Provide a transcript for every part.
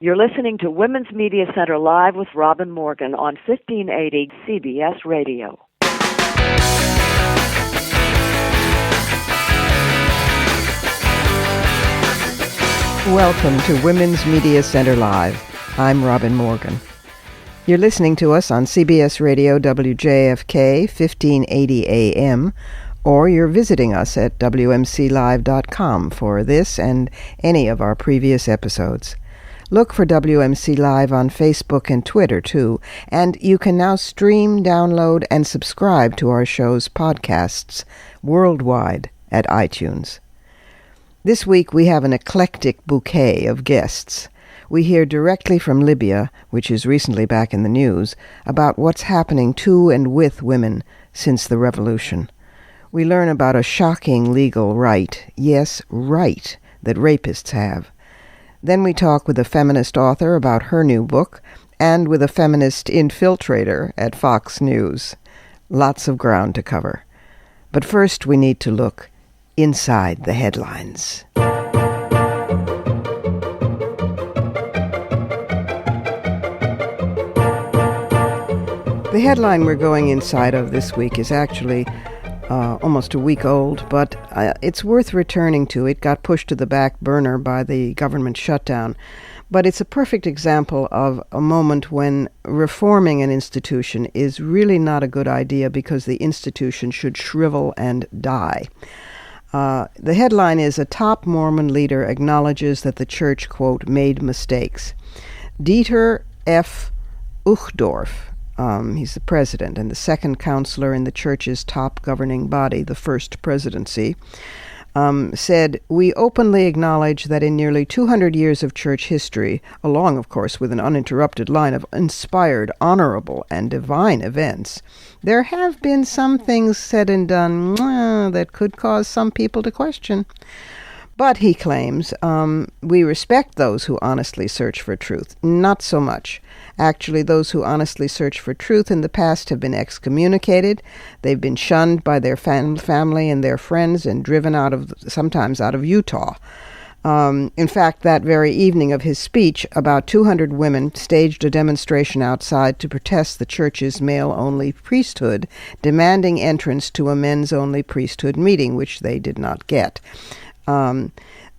You're listening to Women's Media Center Live with Robin Morgan on 1580 CBS Radio. Welcome to Women's Media Center Live. I'm Robin Morgan. You're listening to us on CBS Radio WJFK 1580 AM, or you're visiting us at WMCLive.com for this and any of our previous episodes. Look for WMC Live on Facebook and Twitter, too, and you can now stream, download, and subscribe to our show's podcasts worldwide at iTunes. This week we have an eclectic bouquet of guests. We hear directly from Libya, which is recently back in the news, about what's happening to and with women since the revolution. We learn about a shocking legal right, yes, right, that rapists have. Then we talk with a feminist author about her new book, and with a feminist infiltrator at Fox News. Lots of ground to cover. But first we need to look inside the headlines. The headline we're going inside of this week is actually almost a week old, but it's worth returning to. It got pushed to the back burner by the government shutdown. But it's a perfect example of a moment when reforming an institution is really not a good idea because the institution should shrivel and die. The headline is, a top Mormon leader acknowledges that the church, quote, made mistakes. Dieter F. Uchtdorf, he's the president and the second counselor in the church's top governing body, the First Presidency, said, "We openly acknowledge that in nearly 200 years of church history, along, of course, with an uninterrupted line of inspired, honorable, and divine events, there have been some things said and done that could cause some people to question. But," he claims, "we respect those who honestly search for truth. Not so much. Actually, those who honestly search for truth in the past have been excommunicated. They've been shunned by their family and their friends and driven sometimes out of Utah." In fact, that very evening of his speech, about 200 women staged a demonstration outside to protest the church's male-only priesthood, demanding entrance to a men's-only priesthood meeting, which they did not get.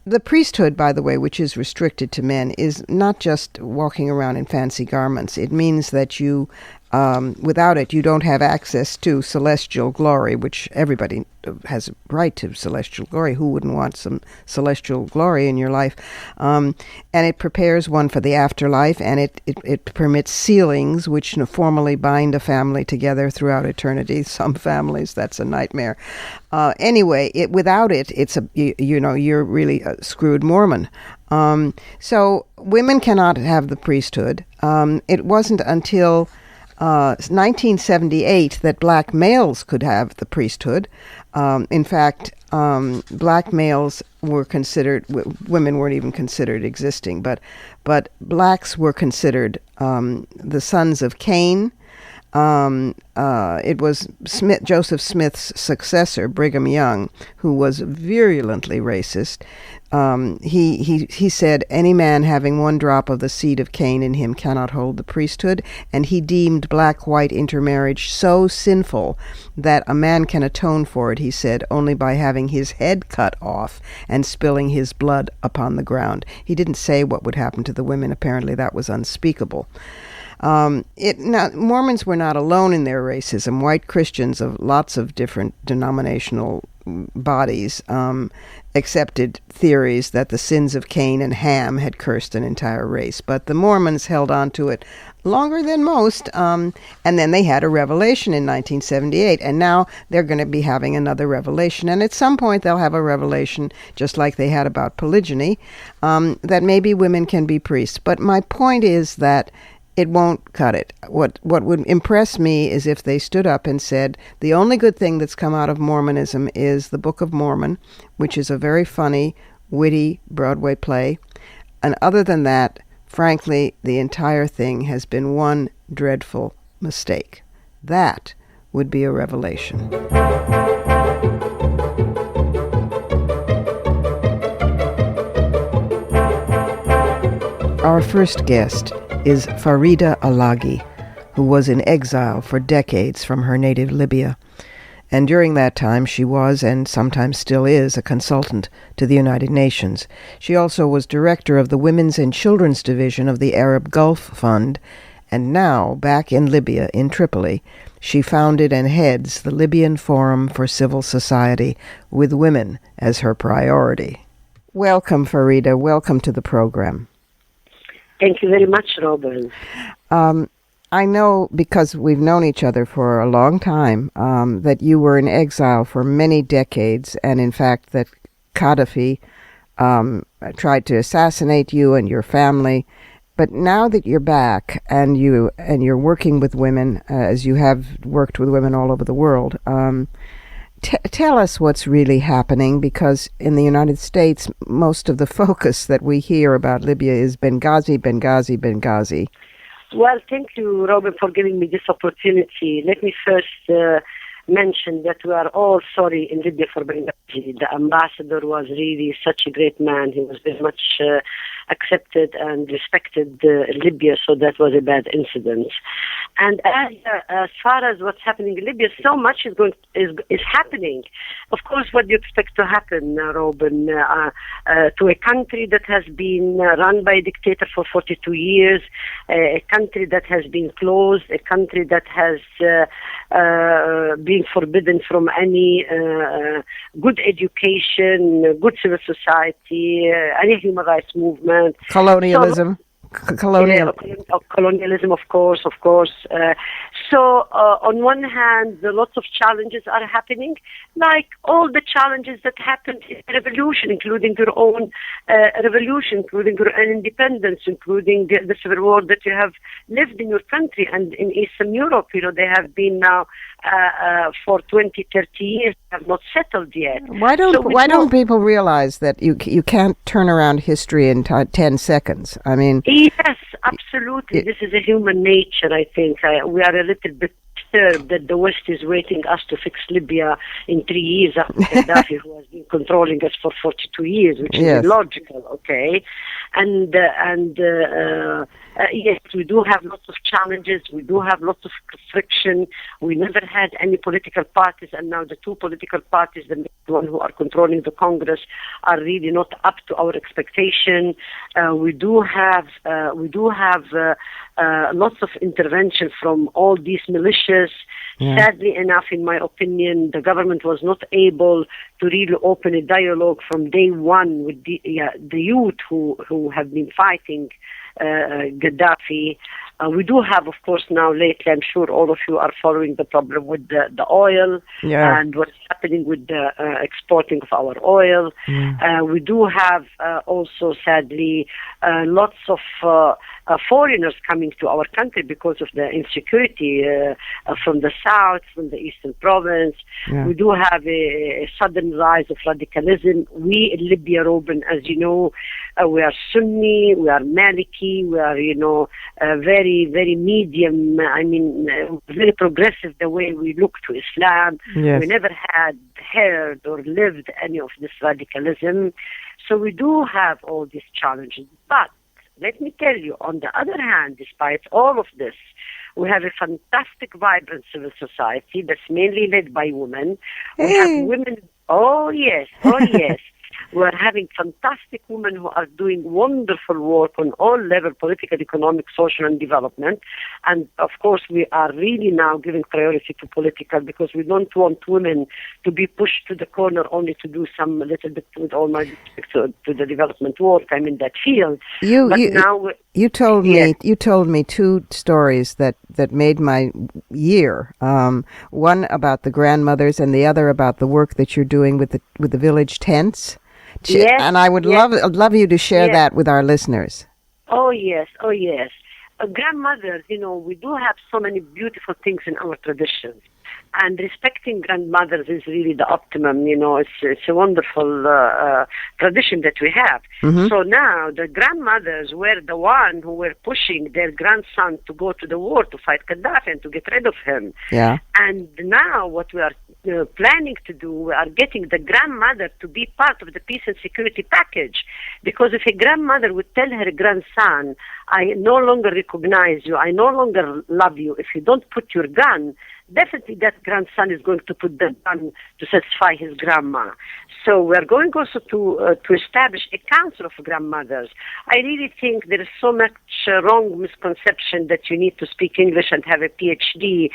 The priesthood, by the way, which is restricted to men, is not just walking around in fancy garments. It means that you, without it, you don't have access to celestial glory, which everybody has a right to celestial glory. Who wouldn't want some celestial glory in your life? And it prepares one for the afterlife, and it permits sealings, which formally bind a family together throughout eternity. Some families, that's a nightmare. Anyway, without it, it's you're really a screwed Mormon. So women cannot have the priesthood. It wasn't until 1978 that black males could have the priesthood. In fact, black males were considered, women weren't even considered existing, but blacks were considered the sons of Cain. It was Joseph Smith's successor, Brigham Young, who was virulently racist. He said, "Any man having one drop of the seed of Cain in him cannot hold the priesthood," and he deemed black-white intermarriage so sinful that a man can atone for it, he said, only by having his head cut off and spilling his blood upon the ground. He didn't say what would happen to the women. Apparently that was unspeakable. Mormons were not alone in their racism. White Christians of lots of different denominational bodies accepted theories that the sins of Cain and Ham had cursed an entire race. But the Mormons held on to it longer than most, and then they had a revelation in 1978, and now they're going to be having another revelation. And at some point they'll have a revelation, just like they had about polygyny, that maybe women can be priests. But my point is that it won't cut it. What would impress me is if they stood up and said, the only good thing that's come out of Mormonism is the Book of Mormon, which is a very funny, witty Broadway play. And other than that, frankly, the entire thing has been one dreadful mistake. That would be a revelation. Our first guest is Farida Allaghi, who was in exile for decades from her native Libya. And during that time, she was, and sometimes still is, a consultant to the United Nations. She also was director of the Women's and Children's Division of the Arab Gulf Fund, and now, back in Libya, in Tripoli, she founded and heads the Libyan Forum for Civil Society, with women as her priority. Welcome, Farida. Welcome to the program. Thank you very much, Robin. I know, because we've known each other for a long time, that you were in exile for many decades, and in fact that Gaddafi tried to assassinate you and your family. But now that you're back and you're working with women, as you have worked with women all over the world, tell us what's really happening, because in the United States, most of the focus that we hear about Libya is Benghazi, Benghazi, Benghazi. Well, thank you, Robin, for giving me this opportunity. Let me first mention that we are all sorry in Libya for Benghazi. The ambassador was really such a great man. He was very much accepted and respected Libya, so that was a bad incident. And as far as what's happening in Libya, so much is happening. Of course, what do you expect to happen, Robin, to a country that has been run by a dictator for 42 years, a country that has been closed, a country that has been forbidden from any good education, good civil society, any human rights movement. Colonialism. Colonialism, of course. So on one hand, lots of challenges are happening, like all the challenges that happened in the revolution, including your own revolution, including your own independence, including the civil war that you have lived in your country and in Eastern Europe. You know, they have been now for 20, 30 years, have not settled yet. Why don't people realize that you can't turn around history in 10 seconds? I mean... Yes, absolutely. This is a human nature, I think. We are a little bit disturbed that the West is waiting us to fix Libya in 3 years after Gaddafi, who has been controlling us for 42 years, which is illogical, okay? And yes, we do have lots of challenges. We do have lots of friction. We never had any political parties, and now the two political parties, the one who are controlling the Congress, are really not up to our expectation. We do have lots of intervention from all these militias. Yeah. Sadly enough, in my opinion, the government was not able to really open a dialogue from day one with the youth who have been fighting Gaddafi. We do have, of course, now lately, I'm sure all of you are following the problem with the oil and what's happening with the exporting of our oil. We do have also, sadly, lots of foreigners coming to our country because of the insecurity from the south, from the eastern province. We do have a sudden rise of radicalism. We in Libya, Robin, as you know, we are Sunni, we are Maliki, we are, very, very medium, very progressive the way we look to Islam. Yes. We never had heard or lived any of this radicalism. So we do have all these challenges. But let me tell you, on the other hand, despite all of this, we have a fantastic, vibrant civil society that's mainly led by women. We have women, oh yes. We're having fantastic women who are doing wonderful work on all levels, political, economic, social, and development. And, of course, we are really now giving priority to political because we don't want women to be pushed to the corner only to do some little bit, with all my respect, to the development work. I'm in that field. You told me two stories that made my year. One about the grandmothers and the other about the work that you're doing with the village tents. Yes, and I would love you to share that with our listeners. Oh yes. Grandmothers, we do have so many beautiful things in our traditions. And respecting grandmothers is really the optimum, it's a wonderful tradition that we have. Mm-hmm. So now the grandmothers were the one who were pushing their grandson to go to the war to fight Gaddafi and to get rid of him. Yeah. And now what we are planning to do, we are getting the grandmother to be part of the peace and security package. Because if a grandmother would tell her grandson, I no longer recognize you, I no longer love you, if you don't put your gun, definitely that grandson is going to put the gun to satisfy his grandma. So we're going also to establish a council of grandmothers. I really think there is so much wrong misconception that you need to speak English and have a PhD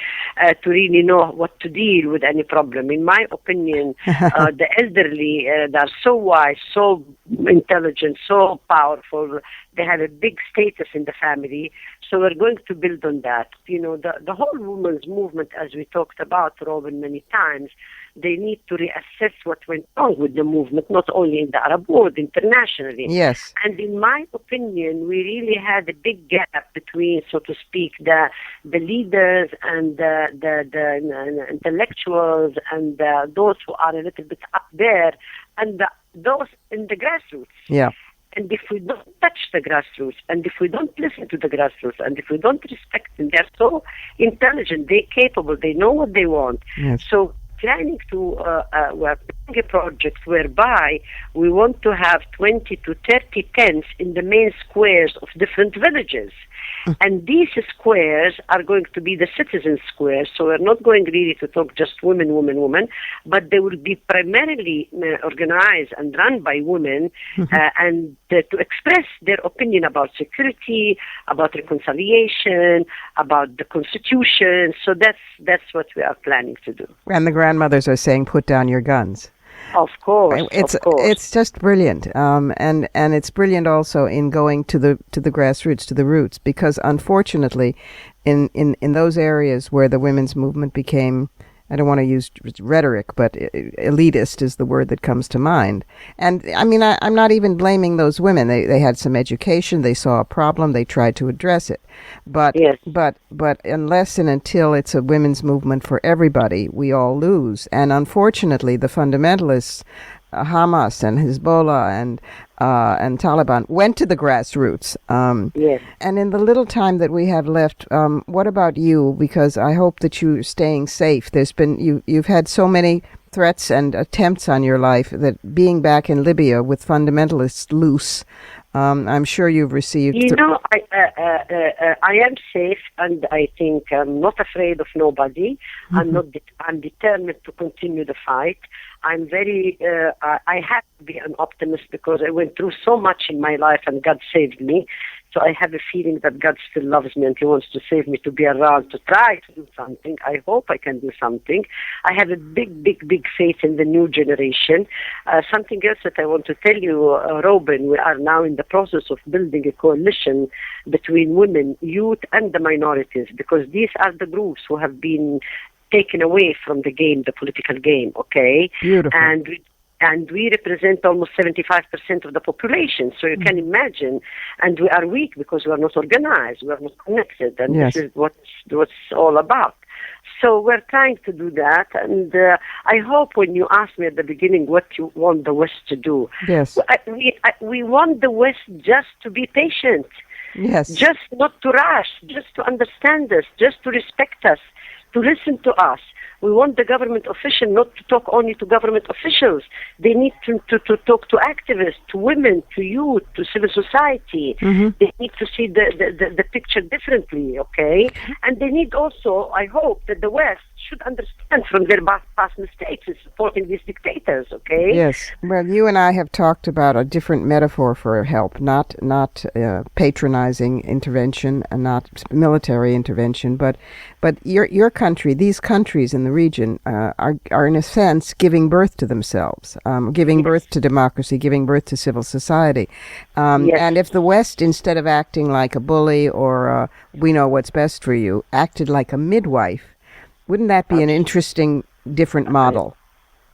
to really know what to deal with any problem. In my opinion, the elderly, they're so wise, so intelligent, so powerful. They have a big status in the family. So we're going to build on that. You know, the whole women's movement, as we talked about, Robin, many times, they need to reassess what went wrong with the movement, not only in the Arab world, internationally. Yes. And in my opinion, we really had a big gap between, so to speak, the leaders and the intellectuals and those who are a little bit up there and those in the grassroots. Yeah. And if we don't touch the grassroots, and if we don't listen to the grassroots, and if we don't respect them, they're so intelligent, they're capable, they know what they want. Yes. So planning to, we're planning a project whereby we want to have 20 to 30 tents in the main squares of different villages. And these squares are going to be the citizen squares, so we're not going really to talk just women, but they will be primarily organized and run by women and to express their opinion about security, about reconciliation, about the Constitution. So that's what we are planning to do. And the grandmothers are saying, put down your guns. Of course, it's just brilliant, and it's brilliant also in going to the grassroots, to the roots, because unfortunately, in those areas where the women's movement became, I don't want to use rhetoric, but elitist is the word that comes to mind. And I mean, I'm not even blaming those women. They had some education. They saw a problem. They tried to address it. But yes. but unless and until it's a women's movement for everybody, we all lose. And unfortunately, the fundamentalists, Hamas and Hezbollah and Taliban, went to the grassroots. Yes. And in the little time that we have left, what about you? Because I hope that you're staying safe. You've had so many threats and attempts on your life that being back in Libya with fundamentalists loose, I'm sure you've received. I am safe, and I think I'm not afraid of nobody. Mm-hmm. I'm determined to continue the fight. I'm very. I have to be an optimist because I went through so much in my life, and God saved me. So I have a feeling that God still loves me and He wants to save me, to be around, to try to do something. I hope I can do something. I have a big faith in the new generation. Something else that I want to tell you, Robin, we are now in the process of building a coalition between women, youth, and the minorities, because these are the groups who have been taken away from the game, the political game, okay? Beautiful. And we represent almost 75% of the population. So you can imagine, and we are weak because we are not organized, we are not connected, and yes. This is what's all about. So we're trying to do that, and I hope when you asked me at the beginning what you want the West to do, yes, we want the West just to be patient, yes, just not to rush, just to understand us, just to respect us, to listen to us. We want the government official not to talk only to government officials. They need to talk to activists, to women, to youth, to civil society. Mm-hmm. They need to see the picture differently, okay? And they need also, I hope, that the West should understand from their past mistakes in supporting these dictators, okay? Yes. Well, you and I have talked about a different metaphor for help, not patronizing intervention and not military intervention, but your country, these countries in the region are in a sense giving birth to themselves, giving birth to democracy, giving birth to civil society. Yes. And if the West, instead of acting like a bully or we know what's best for you, acted like a midwife, wouldn't that be an interesting, different model?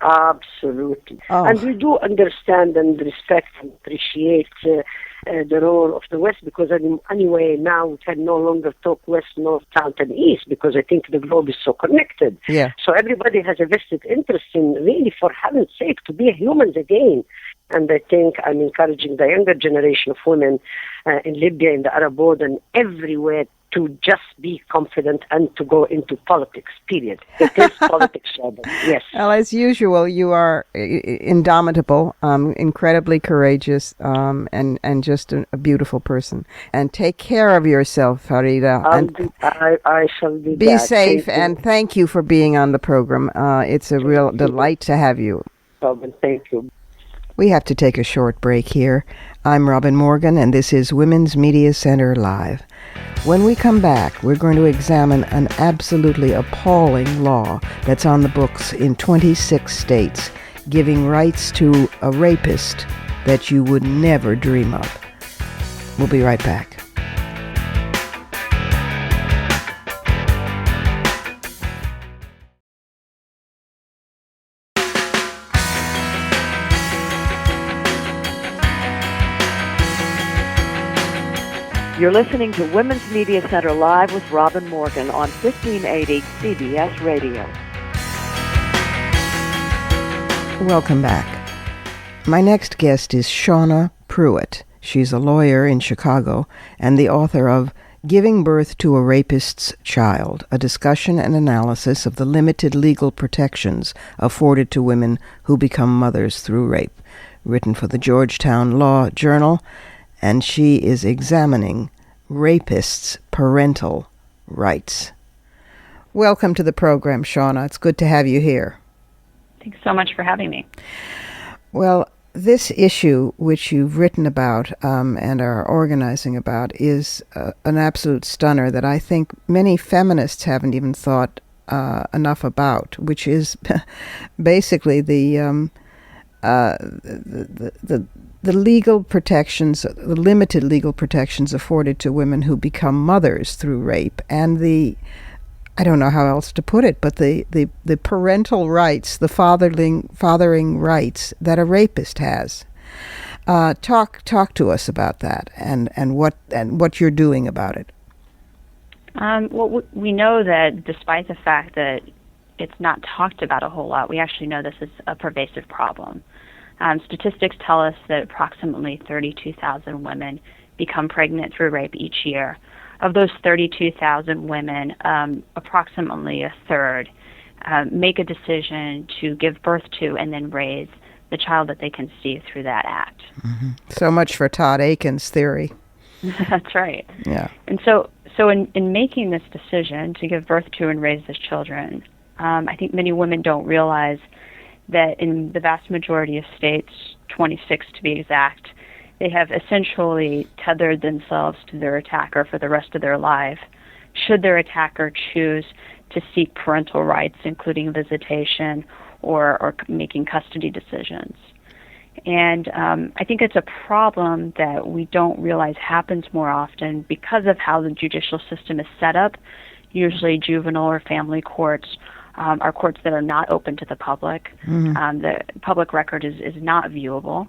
Absolutely. Oh. And we do understand and respect and appreciate the role of the West, because anyway, now we can no longer talk West, North, South, and East, because I think the globe is so connected. Yeah. So everybody has a vested interest in, really, for heaven's sake, to be humans again. And I think I'm encouraging the younger generation of women in Libya, in the Arab world, and everywhere to just be confident and to go into politics, period. It is politics, Robin. Yes. Well, as usual, you are indomitable, incredibly courageous, and just a beautiful person. And take care of yourself, Farida. I shall do that. Be safe, and thank you for being on the program. It's a real delight to have you. Robin, thank you. We have to take a short break here. I'm Robin Morgan, and this is Women's Media Center Live. When we come back, we're going to examine an absolutely appalling law that's on the books in 26 states, giving rights to a rapist that you would never dream of. We'll be right back. You're listening to Women's Media Center Live with Robin Morgan on 1580 CBS Radio. Welcome back. My next guest is Shauna Prewitt. She's a lawyer in Chicago and the author of Giving Birth to a Rapist's Child, a discussion and analysis of the limited legal protections afforded to women who become mothers through rape, written for the Georgetown Law Journal, and she is examining rapists' parental rights. Welcome to the program, Shauna. It's good to have you here. Thanks so much for having me. Well, this issue, which you've written about and are organizing about, is an absolute stunner that I think many feminists haven't even thought enough about, which is basically the legal protections, the limited legal protections afforded to women who become mothers through rape, and I don't know how else to put it, but the parental rights, the fathering rights that a rapist has. Talk to us about that and what you're doing about it. Well, we know that despite the fact that it's not talked about a whole lot, we actually know this is a pervasive problem. Statistics tell us that approximately 32,000 women become pregnant through rape each year. Of those 32,000 women, approximately a third make a decision to give birth to and then raise the child that they conceive through that act. Mm-hmm. So much for Todd Aiken's theory. That's right. Yeah. And so in making this decision to give birth to and raise these children, I think many women don't realize that in the vast majority of states, 26 to be exact, they have essentially tethered themselves to their attacker for the rest of their life, should their attacker choose to seek parental rights, including visitation or making custody decisions. And I think it's a problem that we don't realize happens more often because of how the judicial system is set up. Usually juvenile or family courts are courts that are not open to the public. Mm-hmm. The public record is not viewable.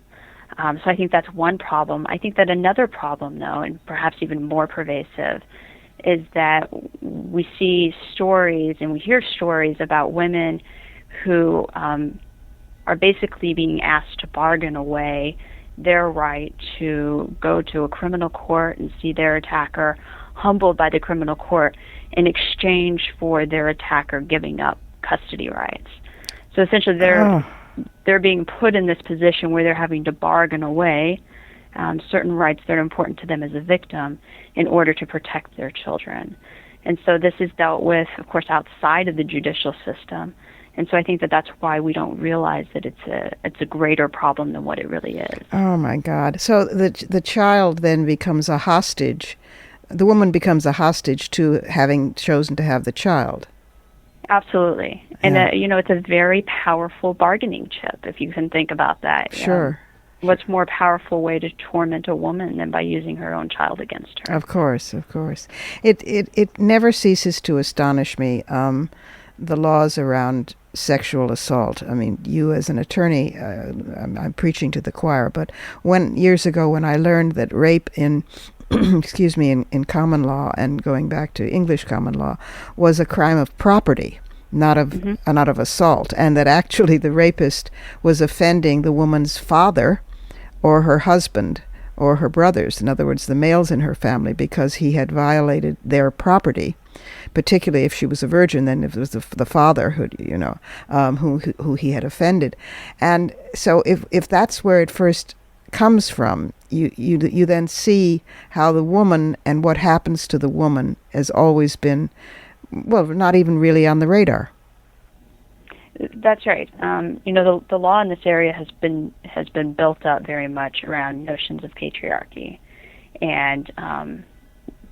So I think that's one problem. I think that another problem, though, and perhaps even more pervasive, is that we see stories and we hear stories about women who are basically being asked to bargain away their right to go to a criminal court and see their attacker humbled by the criminal court in exchange for their attacker giving up custody rights. So essentially they're being put in this position where they're having to bargain away certain rights that are important to them as a victim in order to protect their children. And so this is dealt with, of course, outside of the judicial system. And so I think that that's why we don't realize that it's a greater problem than what it really is. Oh, my God. So the child then becomes a hostage. The woman becomes a hostage to having chosen to have the child. Absolutely. And, it's a very powerful bargaining chip, if you can think about that. Sure. What's more powerful way to torment a woman than by using her own child against her? Of course. It never ceases to astonish me, the laws around sexual assault. I mean, you as an attorney, I'm preaching to the choir, but years ago when I learned that rape in in common law and going back to English common law was a crime of property, not of assault, and that actually the rapist was offending the woman's father or her husband or her brothers, in other words, the males in her family, because he had violated their property. Particularly if she was a virgin, then if it was the father who he had offended. And so if that's where it first comes from, you then see how the woman and what happens to the woman has always been, well, not even really on the radar. That's right. The law in this area has been built up very much around notions of patriarchy, and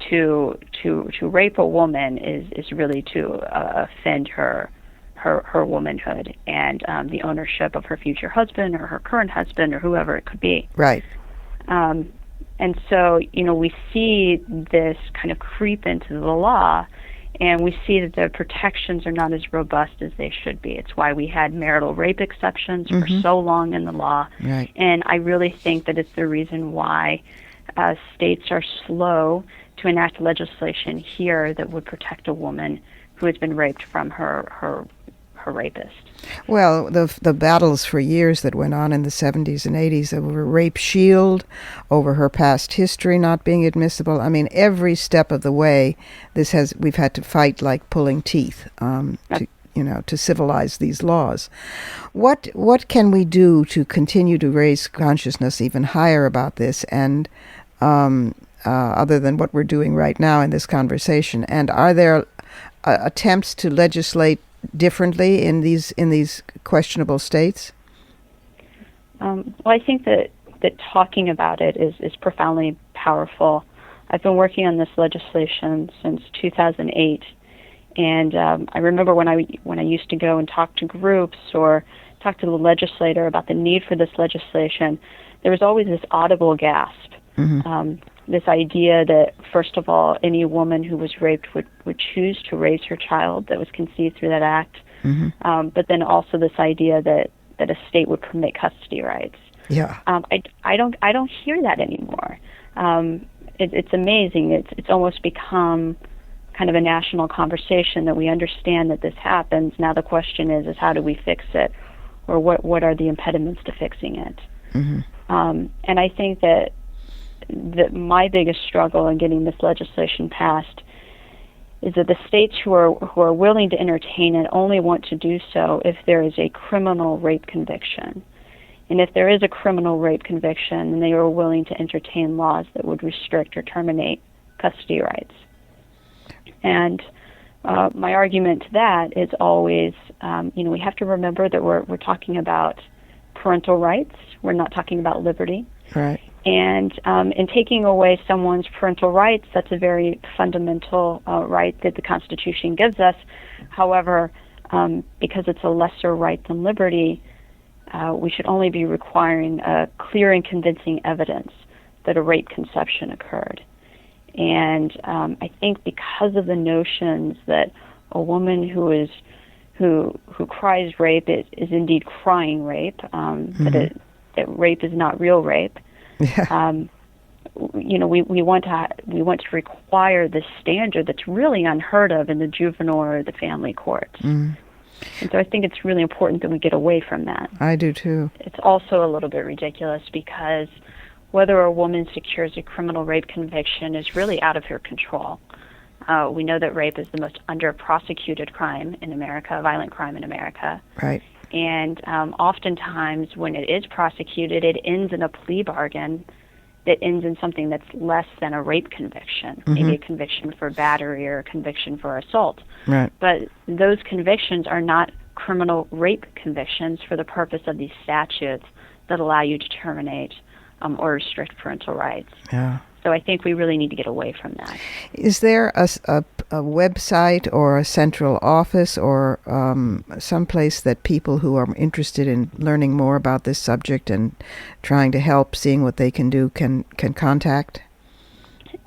to rape a woman is really to offend her womanhood and the ownership of her future husband or her current husband or whoever it could be. Right. And so, we see this kind of creep into the law, and we see that the protections are not as robust as they should be. It's why we had marital rape exceptions for so long in the law. Right. And I really think that it's the reason why states are slow to enact legislation here that would protect a woman who has been raped from her rapist. Well, the battles for years that went on in the 70s and 80s over rape shield, over her past history not being admissible. I mean, every step of the way, we've had to fight like pulling teeth to civilize these laws. What can we do to continue to raise consciousness even higher about this, and other than what we're doing right now in this conversation? And are there attempts to legislate differently in these questionable states? Well, I think that talking about it is profoundly powerful. I've been working on this legislation since 2008, and I remember when I used to go and talk to groups or talk to the legislator about the need for this legislation, there was always this audible gasp. This idea that, first of all, any woman who was raped would choose to raise her child that was conceived through that act, but then also this idea that a state would permit custody rights. Yeah. I don't hear that anymore. It's amazing. It's almost become kind of a national conversation that we understand that this happens. Now the question is how do we fix it, or what are the impediments to fixing it? And I think that my biggest struggle in getting this legislation passed is that the states who are willing to entertain it only want to do so if there is a criminal rape conviction. And if there is a criminal rape conviction, then they are willing to entertain laws that would restrict or terminate custody rights. And my argument to that is always, we have to remember that we're talking about parental rights. We're not talking about liberty. Right. And in taking away someone's parental rights, that's a very fundamental right that the Constitution gives us. However, because it's a lesser right than liberty, we should only be requiring clear and convincing evidence that a rape conception occurred. And I think because of the notions that a woman who cries rape is indeed crying rape, that rape is not real rape. Yeah. We want to require this standard that's really unheard of in the juvenile or the family courts. And so I think it's really important that we get away from that. I do too. It's also a little bit ridiculous because whether a woman secures a criminal rape conviction is really out of her control. We know that rape is the most under-prosecuted crime in America, a violent crime in America. Right. And oftentimes when it is prosecuted, it ends in a plea bargain that ends in something that's less than a rape conviction, maybe a conviction for battery or a conviction for assault. Right. But those convictions are not criminal rape convictions for the purpose of these statutes that allow you to terminate or restrict parental rights. Yeah. So I think we really need to get away from that. Is there a website or a central office or some place that people who are interested in learning more about this subject and trying to help, seeing what they can do, can contact?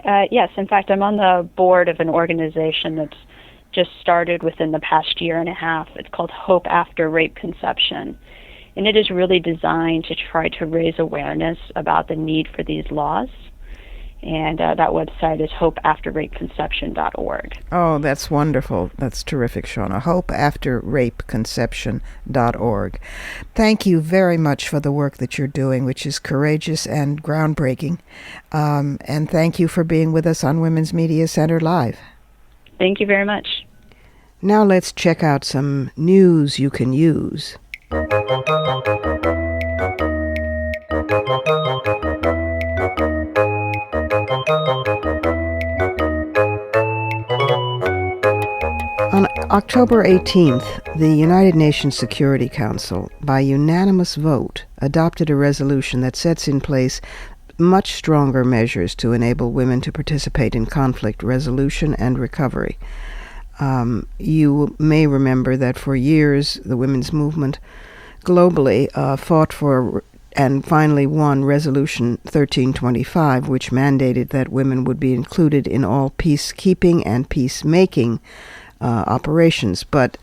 Yes. In fact, I'm on the board of an organization that's just started within the past year and a half. It's called Hope After Rape Conception. And it is really designed to try to raise awareness about the need for these laws. And that website is hopeafterrapeconception.org. Oh, that's wonderful. That's terrific, Shauna. hopeafterrapeconception.org. Thank you very much for the work that you're doing, which is courageous and groundbreaking. And thank you for being with us on Women's Media Center Live. Thank you very much. Now let's check out some news you can use. On October 18th, the United Nations Security Council, by unanimous vote, adopted a resolution that sets in place much stronger measures to enable women to participate in conflict resolution and recovery. You may remember that for years, the women's movement globally fought for and finally won Resolution 1325, which mandated that women would be included in all peacekeeping and peacemaking operations, but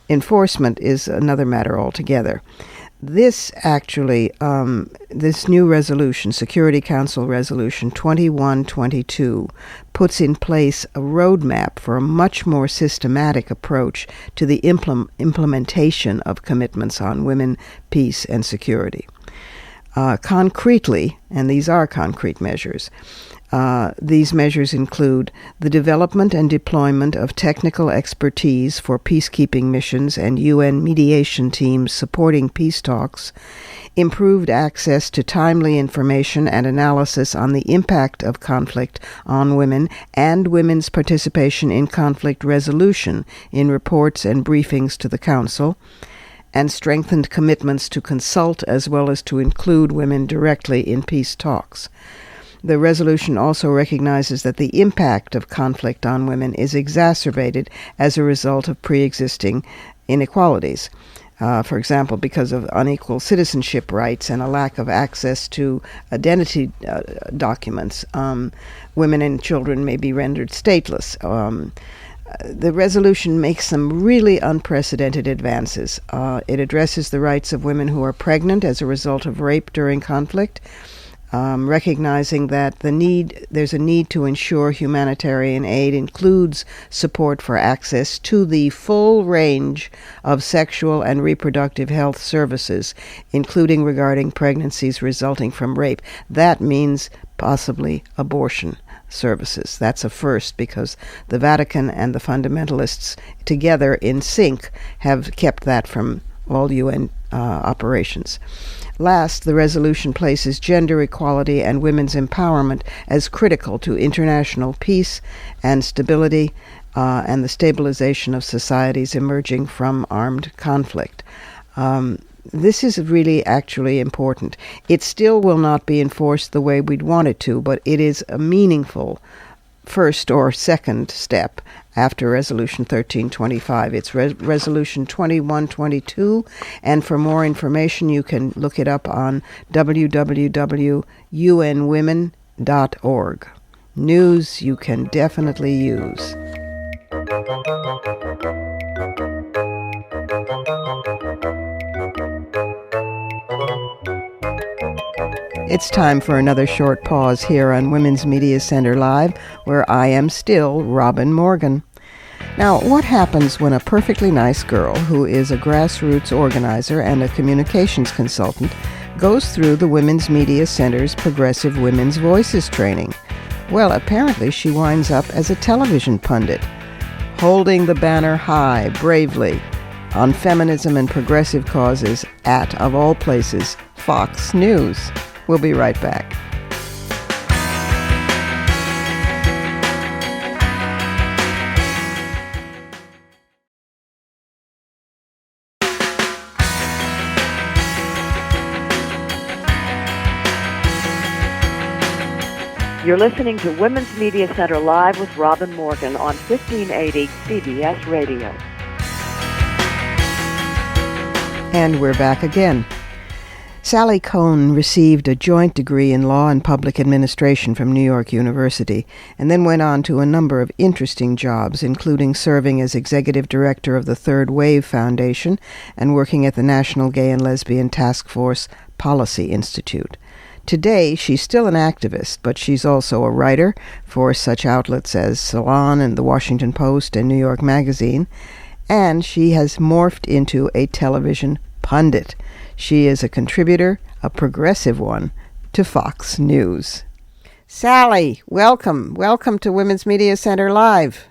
enforcement is another matter altogether. This actually, this new resolution, Security Council Resolution 2122, puts in place a roadmap for a much more systematic approach to the implementation of commitments on women, peace, and security. Concretely, and these are concrete measures, these measures include the development and deployment of technical expertise for peacekeeping missions and UN mediation teams supporting peace talks, improved access to timely information and analysis on the impact of conflict on women, and women's participation in conflict resolution in reports and briefings to the Council, and strengthened commitments to consult as well as to include women directly in peace talks. The resolution also recognizes that the impact of conflict on women is exacerbated as a result of pre-existing inequalities. For example, because of unequal citizenship rights and a lack of access to identity documents, women and children may be rendered stateless. The resolution makes some really unprecedented advances. It addresses the rights of women who are pregnant as a result of rape during conflict, recognizing that there's a need to ensure humanitarian aid includes support for access to the full range of sexual and reproductive health services, including regarding pregnancies resulting from rape. That means possibly abortion services. That's a first, because the Vatican and the fundamentalists together in sync have kept that from all UN operations. Last, the resolution places gender equality and women's empowerment as critical to international peace and stability and the stabilization of societies emerging from armed conflict. This is really actually important. It still will not be enforced the way we'd want it to, but it is a meaningful first or second step after Resolution 1325. It's Resolution 2122, and for more information you can look it up on www.unwomen.org. News you can definitely use. It's time for another short pause here on Women's Media Center Live, where I am still Robin Morgan. Now, what happens when a perfectly nice girl who is a grassroots organizer and a communications consultant goes through the Women's Media Center's Progressive Women's Voices training? Well, apparently she winds up as a television pundit, holding the banner high bravely on feminism and progressive causes at, of all places, Fox News. We'll be right back. You're listening to Women's Media Center Live with Robin Morgan on 1580 CBS Radio. And we're back again. Sally Kohn received a joint degree in law and public administration from New York University, and then went on to a number of interesting jobs, including serving as executive director of the Third Wave Foundation and working at the National Gay and Lesbian Task Force Policy Institute. Today, she's still an activist, but she's also a writer for such outlets as Salon and The Washington Post and New York Magazine, and she has morphed into a television pundit. She is a contributor, a progressive one, to Fox News. Sally, welcome. Welcome to Women's Media Center Live.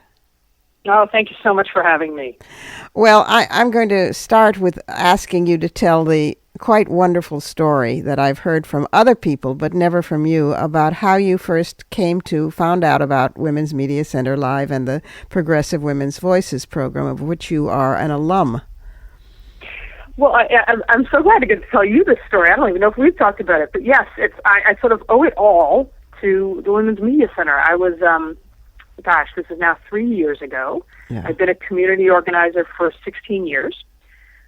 Oh, thank you so much for having me. Well, I'm going to start with asking you to tell the quite wonderful story that I've heard from other people, but never from you, about how you first found out about Women's Media Center Live and the Progressive Women's Voices program, of which you are an alum. Well, I'm so glad to get to tell you this story. I don't even know if we've talked about it, but yes, I sort of owe it all to the Women's Media Center. I was, this is now 3 years ago. Yeah. I've been a community organizer for 16 years.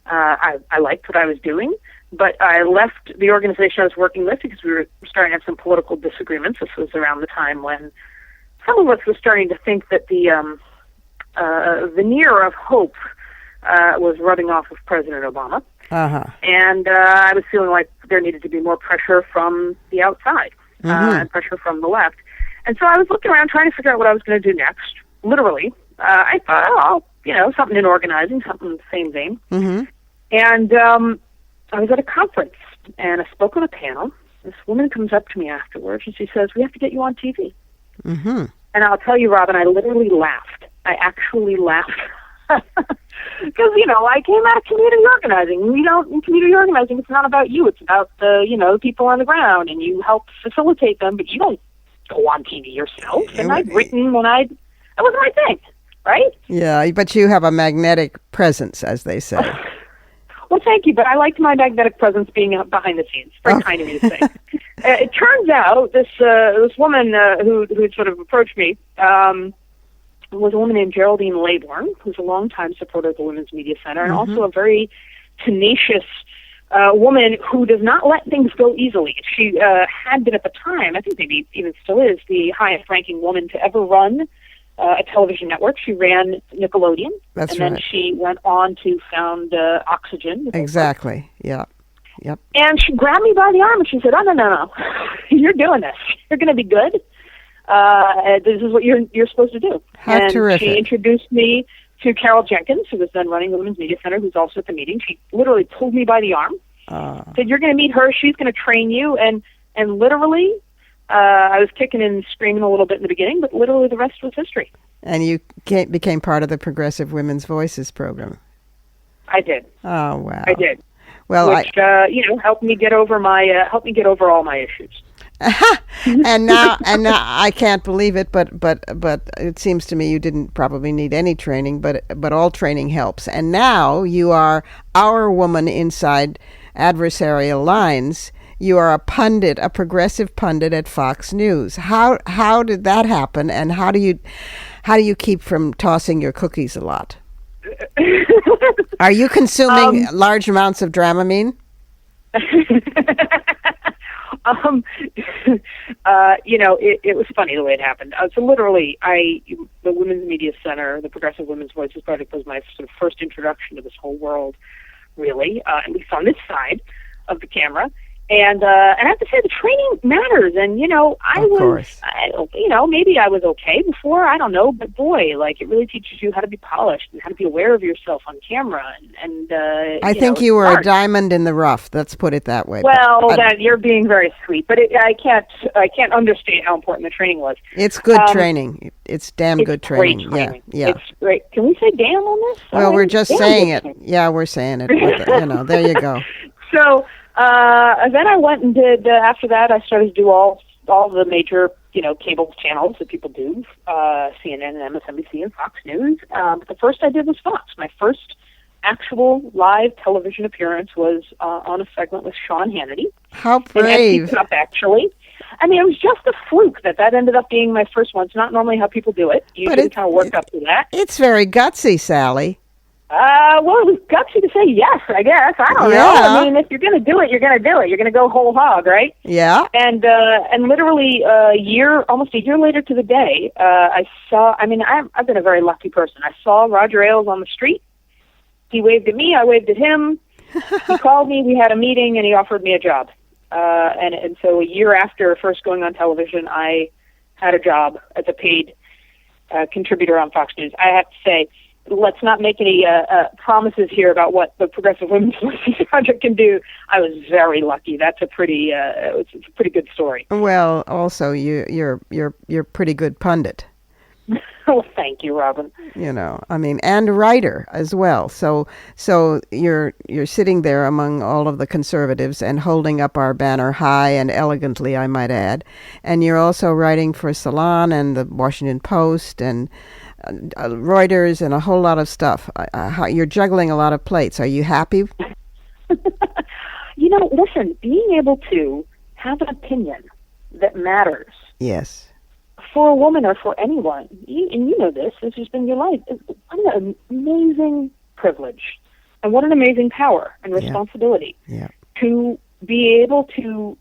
I liked what I was doing, but I left the organization I was working with because we were starting to have some political disagreements. This was around the time when some of us were starting to think that the veneer of hope was rubbing off of President Obama. Uh-huh. And I was feeling like there needed to be more pressure from the outside, and pressure from the left. And so I was looking around trying to figure out what I was going to do next. Literally, I thought, something in organizing, something in the same vein. Mm-hmm. And I was at a conference, and I spoke on a panel. This woman comes up to me afterwards, and she says, "We have to get you on TV." Mm-hmm. And I'll tell you, Robin, I literally laughed. I actually laughed. Because, I came out of community organizing. In community organizing, it's not about you. It's about the people on the ground, and you help facilitate them, but you don't go on TV yourself. And I'd written, that wasn't my thing, right? Yeah, but you have a magnetic presence, as they say. Well, thank you, but I liked my magnetic presence being behind the scenes. Very kind of me to say. It turns out this woman who had sort of approached me was a woman named Geraldine Laybourne, who's a longtime supporter of the Women's Media Center, and also a very tenacious woman who does not let things go easily. She had been at the time, I think maybe even still is, the highest-ranking woman to ever run a television network. She ran Nickelodeon. That's and right. then she went on to found Oxygen. Exactly, yeah. Yep. And she grabbed me by the arm and she said, "Oh, no. You're doing this. You're going to be good. This is what you're supposed to do." How and terrific. She introduced me to Carol Jenkins, who was then running the Women's Media Center, who's also at the meeting. She literally pulled me by the arm, said, "You're going to meet her. She's going to train you." And literally, I was kicking and screaming a little bit in the beginning, but literally the rest was history. And you became part of the Progressive Women's Voices program. I did. Oh, wow. I did. Well, which helped me get over all my issues. and now I can't believe it, but it seems to me you didn't probably need any training, but all training helps. And now you are our woman inside adversarial lines. You are a pundit, a progressive pundit at Fox News. How did that happen, and how do you keep from tossing your cookies a lot? Are you consuming large amounts of Dramamine? It was funny the way it happened. So literally, the Women's Media Center, the Progressive Women's Voices Project, was my sort of first introduction to this whole world, really, at least on this side of the camera. And I have to say, the training matters. And, maybe I was okay before, I don't know. But boy, it really teaches you how to be polished and how to be aware of yourself on camera. And I think you were a diamond in the rough. Let's put it that way. Well, you're being very sweet. But I can't understate how important the training was. It's good training. It's damn good training. Great training. Yeah. It's great. Can we say damn on this? Well, we're just saying it. Yeah, we're saying it. But, there you go. So then I went and did, after that, I started to do all the major, cable channels that people do, CNN and MSNBC and Fox News. But the first I did was Fox. My first actual live television appearance was on a segment with Sean Hannity. How brave. And actually. I mean, it was just a fluke that ended up being my first one. It's not normally how people do it. Usually kind of work up to that. It's very gutsy, Sally. Well, it was gutsy to say yes, I guess. I don't know. I mean, if you're going to do it, you're going to do it. You're going to go whole hog, right? Yeah. And literally almost a year later to the day, I've been a very lucky person. I saw Roger Ailes on the street. He waved at me. I waved at him. He called me. We had a meeting, and he offered me a job. And so a year after first going on television, I had a job as a paid contributor on Fox News. I have to say, let's not make any promises here about what the Progressive Women's Voices Project can do. I was very lucky. That's a pretty it's a pretty good story. Well, also you're pretty good pundit. Oh, thank you, Robin. You know, I mean, and writer as well. So you're sitting there among all of the conservatives and holding up our banner high and elegantly, I might add. And you're also writing for Salon and the Washington Post and Reuters and a whole lot of stuff. You're juggling a lot of plates. Are you happy? Listen, being able to have an opinion that matters. Yes. For a woman or for anyone, and you know this has been your life, what an amazing privilege and what an amazing power and responsibility to be able to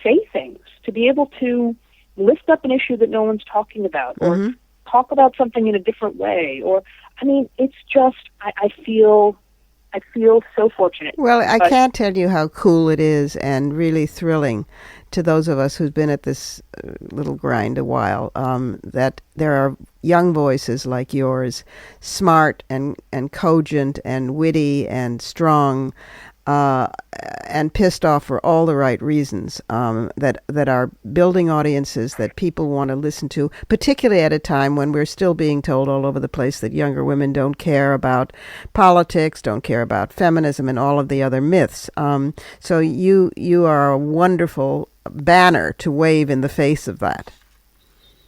say things, to be able to lift up an issue that no one's talking about or talk about something in a different way. Or, I mean, it's just, I feel so fortunate. Well, I can't tell you how cool it is and really thrilling to those of us who've been at this little grind a while, that there are young voices like yours, smart and cogent and witty and strong, and pissed off for all the right reasons, that are building audiences that people want to listen to, particularly at a time when we're still being told all over the place that younger women don't care about politics, don't care about feminism, and all of the other myths. So you are a wonderful banner to wave in the face of that.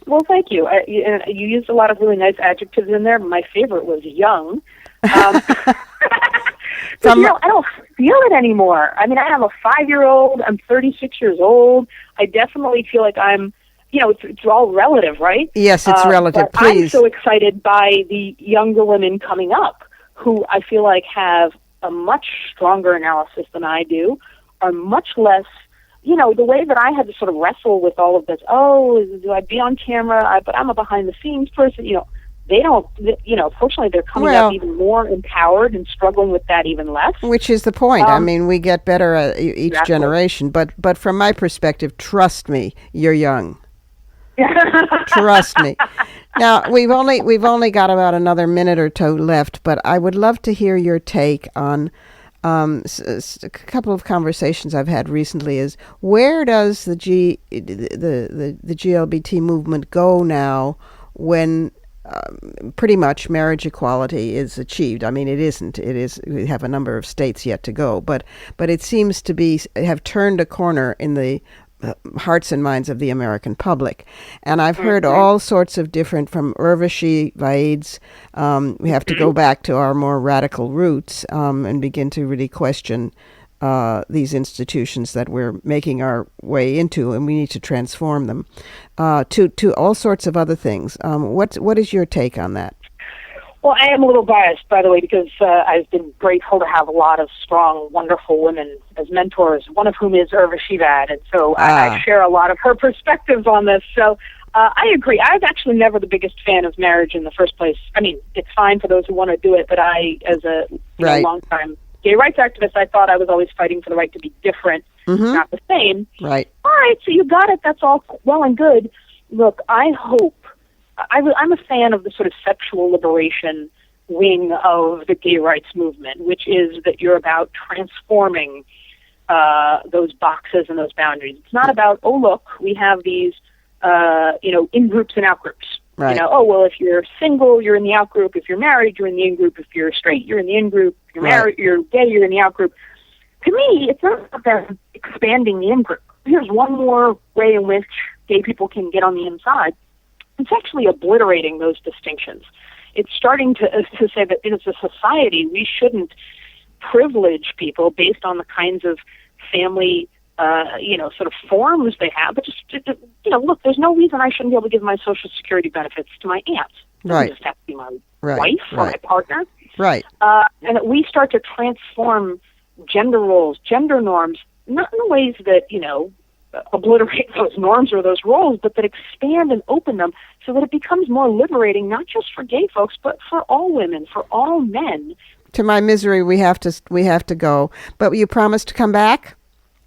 Well, thank you. You used a lot of really nice adjectives in there. My favorite was young. I don't feel it anymore. I mean, I have a 5-year-old. I'm 36 years old. I definitely feel like I'm, it's all relative, right? Yes, it's relative. But please. I'm so excited by the younger women coming up who I feel like have a much stronger analysis than I do, are much less, the way that I had to sort of wrestle with all of this, do I be on camera? But I'm a behind-the-scenes person, They don't, fortunately, they're coming up even more empowered and struggling with that even less. Which is the point. I mean, we get better at each generation. But from my perspective, trust me, you're young. Trust me. Now, we've only got about another minute or two left, but I would love to hear your take on a couple of conversations I've had recently. Is where does the GLBT movement go now when pretty much marriage equality is achieved? I mean, it isn't. It is. We have a number of states yet to go, but it seems to have turned a corner in the hearts and minds of the American public. And I've heard all sorts of different, from Urvashi Vaid's, we have to go back to our more radical roots and begin to really question these institutions that we're making our way into, and we need to transform them, to all sorts of other things. What is your take on that? Well, I am a little biased, by the way, because I've been grateful to have a lot of strong, wonderful women as mentors, one of whom is Urvashi Vaid, and so I share a lot of her perspectives on this. So I agree. I was actually never the biggest fan of marriage in the first place. I mean, it's fine for those who want to do it, but I, as a long-time gay rights activist, I thought I was always fighting for the right to be different, not the same. Right. All right, so you got it. That's all well and good. Look, I hope, I'm a fan of the sort of sexual liberation wing of the gay rights movement, which is that you're about transforming those boxes and those boundaries. It's not about, look, we have these, in-groups and out-groups. Right. If you're single, you're in the out-group. If you're married, you're in the in-group. If you're straight, you're in the in-group. If you're married, you're gay, you're in the out-group. To me, it's not about expanding the in-group. Here's one more way in which gay people can get on the inside. It's actually obliterating those distinctions. It's starting to say that as a society, we shouldn't privilege people based on the kinds of family, sort of forms they have. But just, look, there's no reason I shouldn't be able to give my Social Security benefits to my aunt. It doesn't just have to be my wife or my partner. Right. And that we start to transform gender roles, gender norms, not in ways that, obliterate those norms or those roles, but that expand and open them so that it becomes more liberating, not just for gay folks, but for all women, for all men. To my misery, we have to go. But you promise to come back?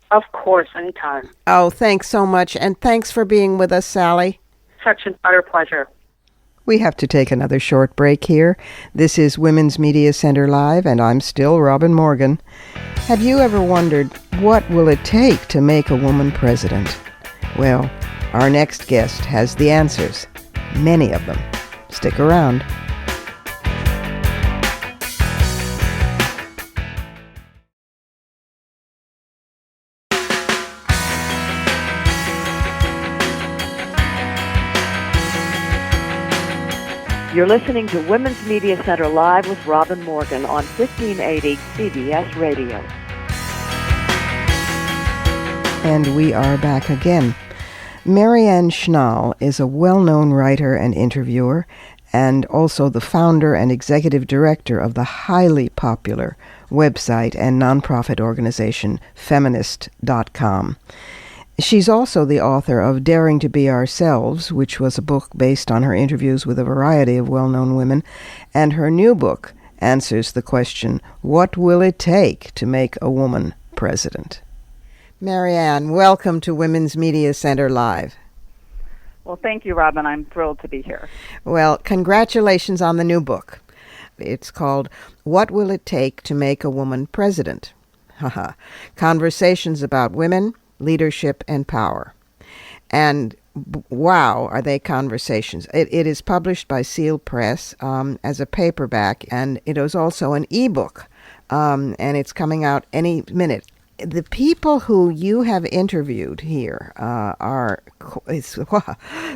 Of course, anytime. Oh, thanks so much, and thanks for being with us, Sally. Such an utter pleasure. We have to take another short break here. This is Women's Media Center Live, and I'm still Robin Morgan. Have you ever wondered, what will it take to make a woman president? Well, our next guest has the answers. Many of them. Stick around. You're listening to Women's Media Center Live with Robin Morgan on 1580 CBS Radio. And we are back again. Marianne Schnall is a well-known writer and interviewer, and also the founder and executive director of the highly popular website and nonprofit organization Feminist.com. She's also the author of Daring to Be Ourselves, which was a book based on her interviews with a variety of well-known women, and her new book answers the question, what will it take to make a woman president? Marianne, welcome to Women's Media Center Live. Well, thank you, Robin. I'm thrilled to be here. Well, congratulations on the new book. It's called What Will It Take to Make a Woman President? Conversations about women, leadership, and power. And wow, are they conversations. It is published by Seal Press as a paperback, and it is also an ebook, and it's coming out any minute. The people who you have interviewed here are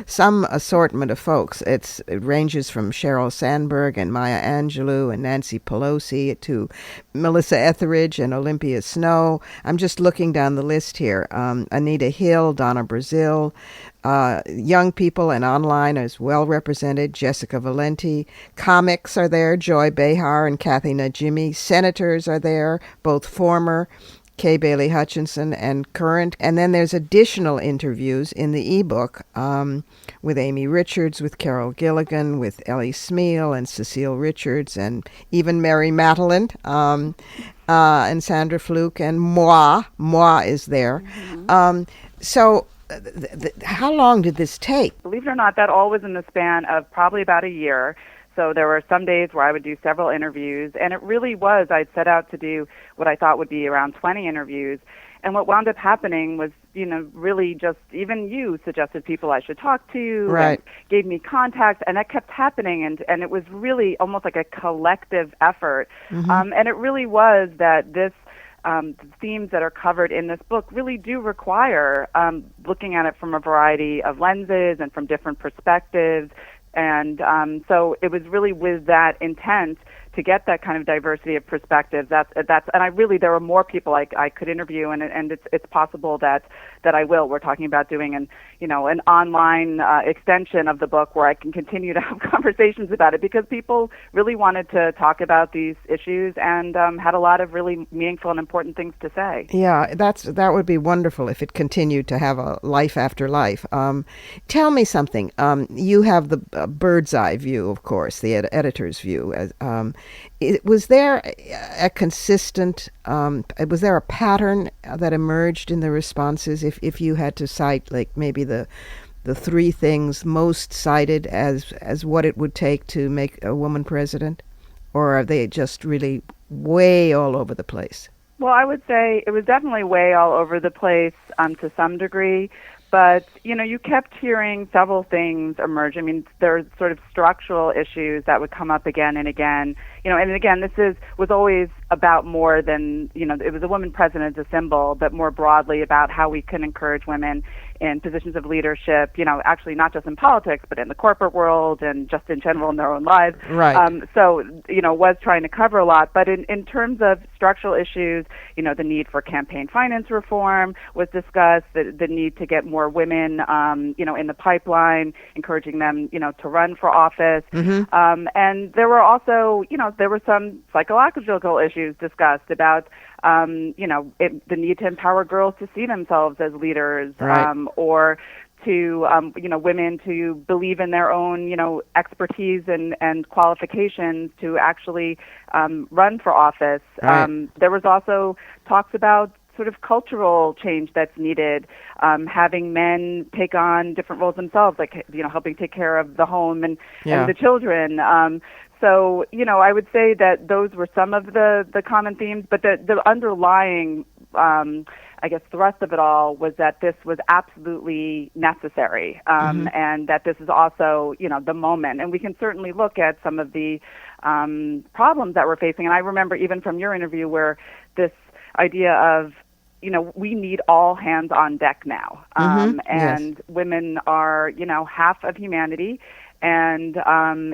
some assortment of folks. It ranges from Sheryl Sandberg and Maya Angelou and Nancy Pelosi to Melissa Etheridge and Olympia Snow. I'm just looking down the list here. Anita Hill, Donna Brazile. Young people and online is well represented. Jessica Valenti. Comics are there. Joy Behar and Kathy Najimy. Senators are there, both former. Kay Bailey Hutchinson and current. And then there's additional interviews in the ebook with Amy Richards, with Carol Gilligan, with Ellie Smeal and Cecile Richards, and even Mary Matalin and Sandra Fluke, and Moi. Moi is there. Mm-hmm. So how long did this take? Believe it or not, that all was in the span of probably about a year. So there were some days where I would do several interviews, and it really was, I'd set out to do what I thought would be around 20 interviews. And what wound up happening was, really just even you suggested people I should talk to, right, and gave me contacts, and that kept happening. And it was really almost like a collective effort. Mm-hmm. And it really was that this the themes that are covered in this book really do require looking at it from a variety of lenses and from different perspectives. And so it was really with that intent to get that kind of diversity of perspectives. And there were more people I could interview, and it's possible that I will. We're talking about doing an online extension of the book where I can continue to have conversations about it, because people really wanted to talk about these issues and had a lot of really meaningful and important things to say. Yeah, that would be wonderful if it continued to have a life after life. Tell me something. You have the bird's eye view, of course, the editor's view. Was there a consistent, was there a pattern that emerged in the responses? If you had to cite, like, maybe the three things most cited as what it would take to make a woman president? Or are they just really way all over the place? Well, I would say it was definitely way all over the place to some degree. But, you kept hearing several things emerge. I mean, there are sort of structural issues that would come up again and again. And again, this was always about more than, it was a woman president as a symbol, but more broadly about how we can encourage women in positions of leadership, actually not just in politics, but in the corporate world and just in general in their own lives. Right. Was trying to cover a lot. But in terms of structural issues, the need for campaign finance reform was discussed, the need to get more women, in the pipeline, encouraging them, to run for office. Mm-hmm. And there were also, there were some psychological issues discussed about, the need to empower girls to see themselves as leaders, right, or to, women to believe in their own, expertise and qualifications to actually run for office. Right. There was also talks about sort of cultural change that's needed, having men take on different roles themselves, like, helping take care of the home and the children. So, I would say that those were some of the common themes, but the underlying, thrust of it all was that this was absolutely necessary, and that this is also, the moment. And we can certainly look at some of the problems that we're facing. And I remember even from your interview where this idea of, we need all hands on deck now. And women are, half of humanity. And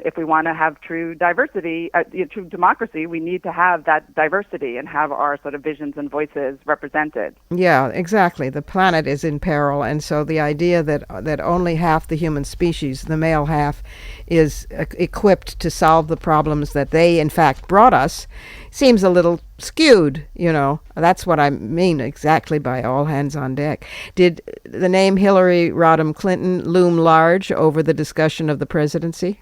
if we want to have true diversity, true democracy, we need to have that diversity and have our sort of visions and voices represented. Yeah, exactly. The planet is in peril, and so the idea that only half the human species, the male half, is equipped to solve the problems that they, in fact, brought us, seems a little skewed, That's what I mean exactly by all hands on deck. Did the name Hillary Rodham Clinton loom large over the discussion of the presidency?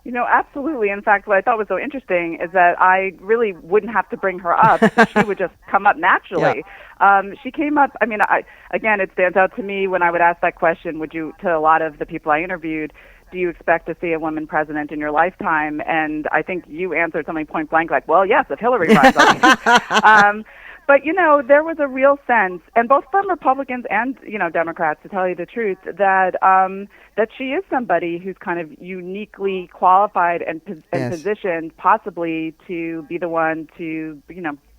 Absolutely. In fact, what I thought was so interesting is that I really wouldn't have to bring her up. She would just come up naturally. Yeah. She came up, again, it stands out to me when I would ask that question, to a lot of the people I interviewed, do you expect to see a woman president in your lifetime? And I think you answered something point blank like, well, yes, if Hillary runs. But, there was a real sense, and both from Republicans and, Democrats, to tell you the truth, that that she is somebody who's kind of uniquely qualified and positioned possibly to be the one to,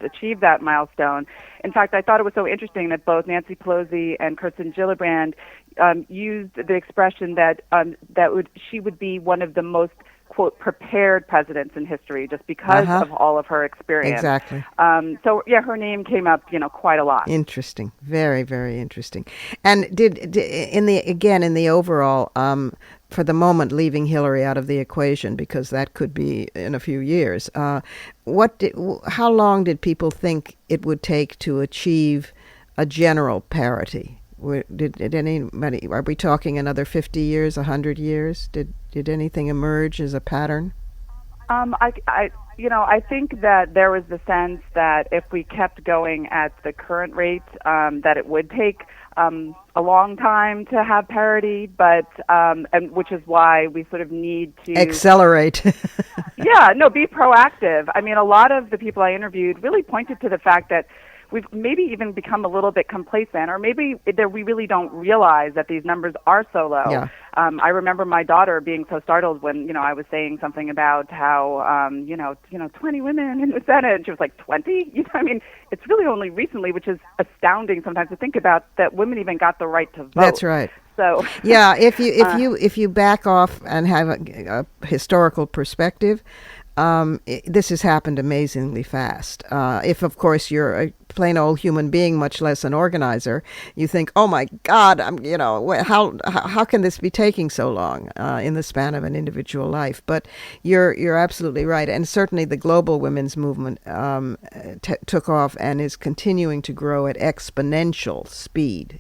achieve that milestone. In fact, I thought it was so interesting that both Nancy Pelosi and Kirsten Gillibrand used the expression that she would be one of the most, quote, prepared presidents in history just because of all of her experience. Exactly. Her name came up, quite a lot. Interesting. Very, very interesting. And did in the overall, for the moment, leaving Hillary out of the equation, because that could be in a few years, how long did people think it would take to achieve a general parity? Did anybody? Are we talking another 50 years, 100 years? Did anything emerge as a pattern? I think that there was the sense that if we kept going at the current rate, that it would take a long time to have parity, but and which is why we sort of need to accelerate. Be proactive. A lot of the people I interviewed really pointed to the fact that we've maybe even become a little bit complacent, or maybe that we really don't realize that these numbers are so low. Yeah. I remember my daughter being so startled when, I was saying something about how, 20 women in the Senate, and she was like, 20? It's really only recently, which is astounding sometimes to think about, that women even got the right to vote. That's right. So yeah, if you back off and have a historical perspective, this has happened amazingly fast. If, of course, you're a plain old human being, much less an organizer, you think, oh my God, how can this be taking so long in the span of an individual life? But you're absolutely right, and certainly the global women's movement took off and is continuing to grow at exponential speed.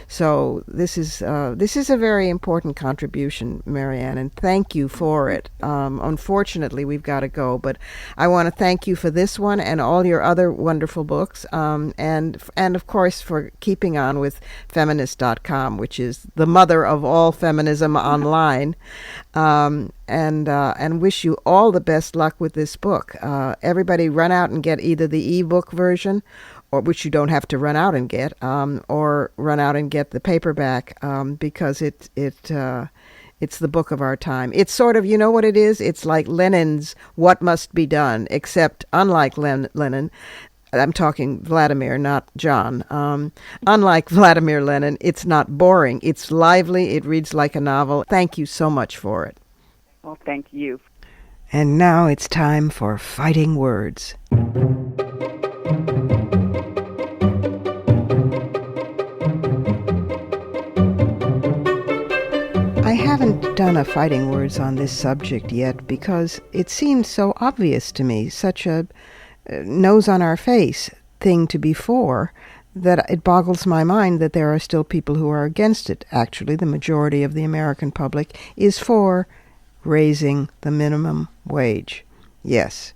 So this is a very important contribution, Marianne, and thank you for it. Unfortunately, we've got to go, but I want to thank you for this one and all your other wonderful books, and of course for keeping on with feminist.com, which is the mother of all feminism online, and wish you all the best luck with this book. Everybody run out and get either the ebook version, or which you don't have to run out and get, or run out and get the paperback, because it's the book of our time. It's sort of, you know what it is? It's like Lenin's What Must Be Done, except unlike Lenin, I'm talking Vladimir, not John. Unlike Vladimir Lenin, it's not boring. It's lively. It reads like a novel. Thank you so much for it. Well, thank you. And now it's time for Fighting Words. I haven't done a Fighting Words on this subject yet because it seems so obvious to me, such a nose on our face thing to be for, that it boggles my mind that there are still people who are against it. Actually, the majority of the American public is for raising the minimum wage. Yes.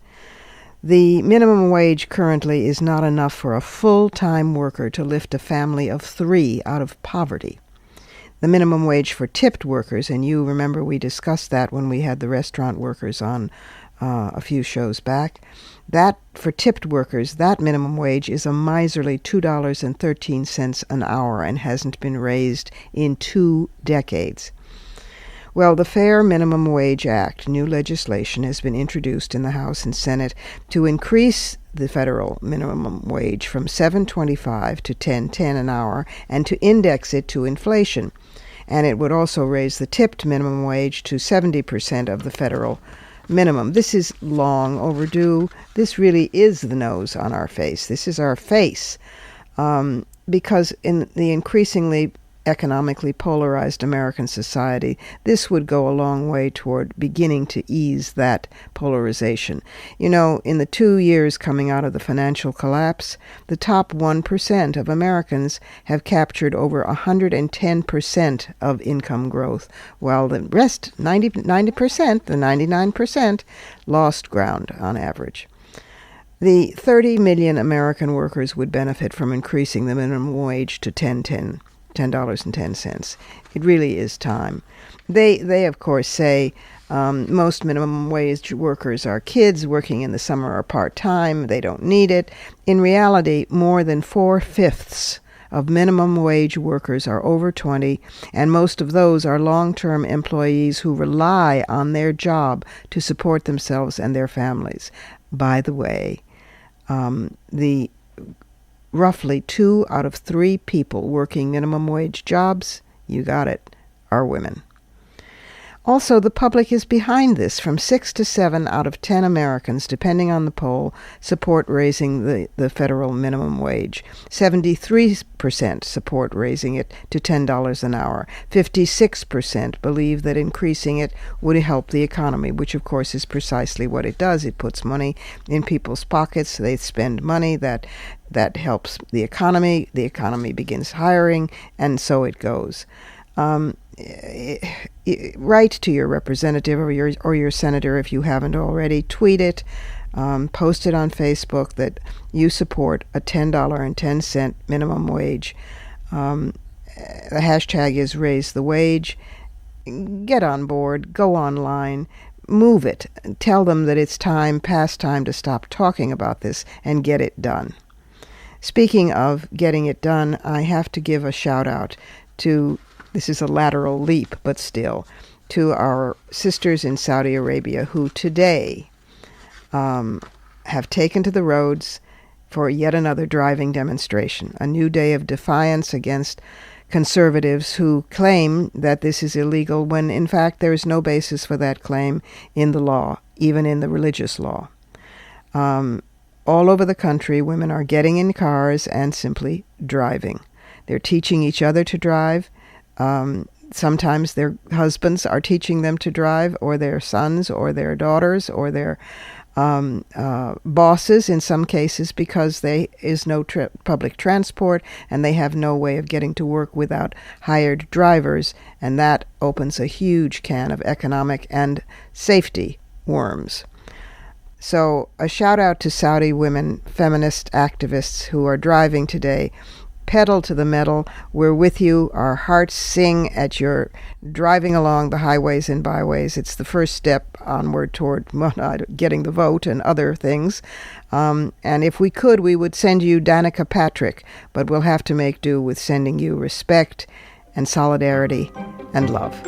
The minimum wage currently is not enough for a full-time worker to lift a family of 3 out of poverty. The minimum wage for tipped workers, and you remember we discussed that when we had the restaurant workers on a few shows back, that for tipped workers, that minimum wage is a miserly $2.13 an hour and hasn't been raised in 2 decades. Well, the Fair Minimum Wage Act, new legislation, has been introduced in the House and Senate to increase the federal minimum wage from $7.25 to $10.10 an hour and to index it to inflation. And it would also raise the tipped minimum wage to 70% of the federal minimum. This is long overdue. This really is the nose on our face. This is our face. Because in the increasingly economically polarized American society, this would go a long way toward beginning to ease that polarization. You know, in the 2 years coming out of the financial collapse, the top 1% of Americans have captured over 110% of income growth, while the rest, 90%, the 99%, lost ground on average. The 30 million American workers would benefit from increasing the minimum wage to $10.10. It really is time. They of course say most minimum wage workers are kids working in the summer or part-time. They don't need it. In reality, more than 4/5 of minimum wage workers are over 20, and most of those are long-term employees who rely on their job to support themselves and their families. By the way, the roughly 2 out of 3 people working minimum wage jobs, you got it, are women. Also, the public is behind this. From 6 to 7 out of 10 Americans, depending on the poll, support raising the federal minimum wage. 73% support raising it to $10 an hour. 56% believe that increasing it would help the economy, which of course is precisely what it does. It puts money in people's pockets. They spend money that helps the economy. The economy begins hiring, and so it goes. Write to your representative or your senator if you haven't already. Tweet it, post it on Facebook that you support a $10.10 minimum wage. The hashtag is Raise the Wage. Get on board. Go online. Move it. Tell them that it's past time to stop talking about this and get it done. Speaking of getting it done, I have to give a shout out to, this is a lateral leap, but still, to our sisters in Saudi Arabia who today have taken to the roads for yet another driving demonstration, a new day of defiance against conservatives who claim that this is illegal when in fact there is no basis for that claim in the law, even in the religious law. All over the country, women are getting in cars and simply driving. They're teaching each other to drive. Sometimes their husbands are teaching them to drive, or their sons, or their daughters, or their bosses in some cases, because there is no public transport and they have no way of getting to work without hired drivers, and that opens a huge can of economic and safety worms. So a shout out to Saudi women feminist activists who are driving today. Pedal to the metal. We're with you. Our hearts sing at your driving along the highways and byways. It's the first step onward toward getting the vote and other things. And if we could, we would send you Danica Patrick, but we'll have to make do with sending you respect and solidarity and love.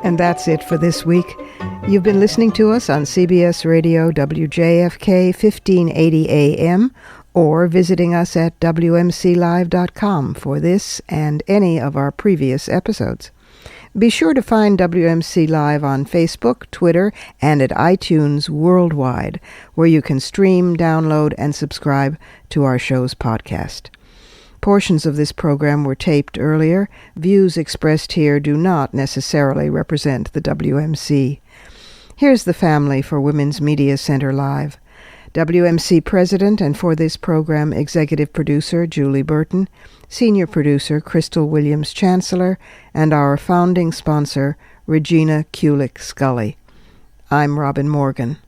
And that's it for this week. You've been listening to us on CBS Radio WJFK 1580 AM or visiting us at WMClive.com for this and any of our previous episodes. Be sure to find WMC Live on Facebook, Twitter, and at iTunes worldwide, where you can stream, download, and subscribe to our show's podcast. Portions of this program were taped earlier. Views expressed here do not necessarily represent the WMC. Here's the family for Women's Media Center Live. WMC President and for this program Executive Producer Julie Burton, Senior Producer Crystal Williams Chancellor, and our founding sponsor Regina Kulik Scully. I'm Robin Morgan.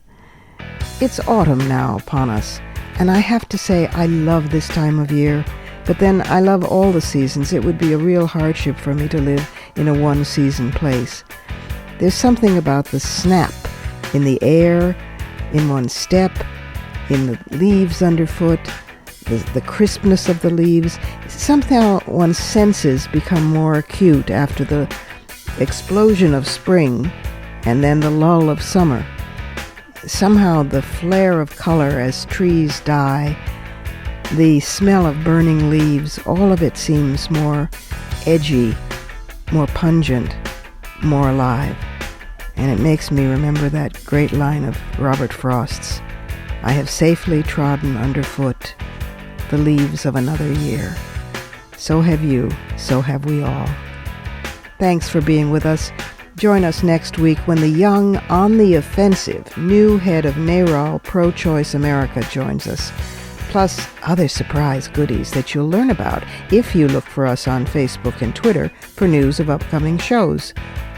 It's autumn now upon us, and I have to say I love this time of year, but then I love all the seasons. It would be a real hardship for me to live in a one-season place. There's something about the snap in the air, in one's step, in the leaves underfoot, the crispness of the leaves. Somehow one's senses become more acute after the explosion of spring and then the lull of summer. Somehow the flare of color as trees die, the smell of burning leaves, all of it seems more edgy, more pungent, more alive. And it makes me remember that great line of Robert Frost's, "I have safely trodden underfoot the leaves of another year. So have you, so have we all." Thanks for being with us. Join us next week when the young, on the offensive, new head of NARAL Pro-Choice America joins us. Plus other surprise goodies that you'll learn about if you look for us on Facebook and Twitter for news of upcoming shows.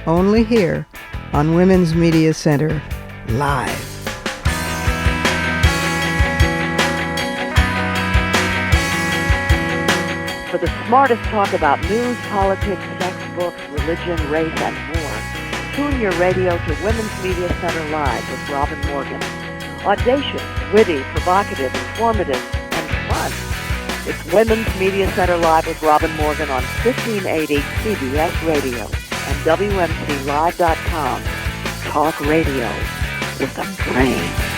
Only here on Women's Media Center Live. For the smartest talk about news, politics, sex, books, religion, race, and more, tune your radio to Women's Media Center Live with Robin Morgan. Audacious, witty, provocative, informative, and fun. It's Women's Media Center Live with Robin Morgan on 1580 CBS Radio and WMCLive.com. Talk radio with a brain.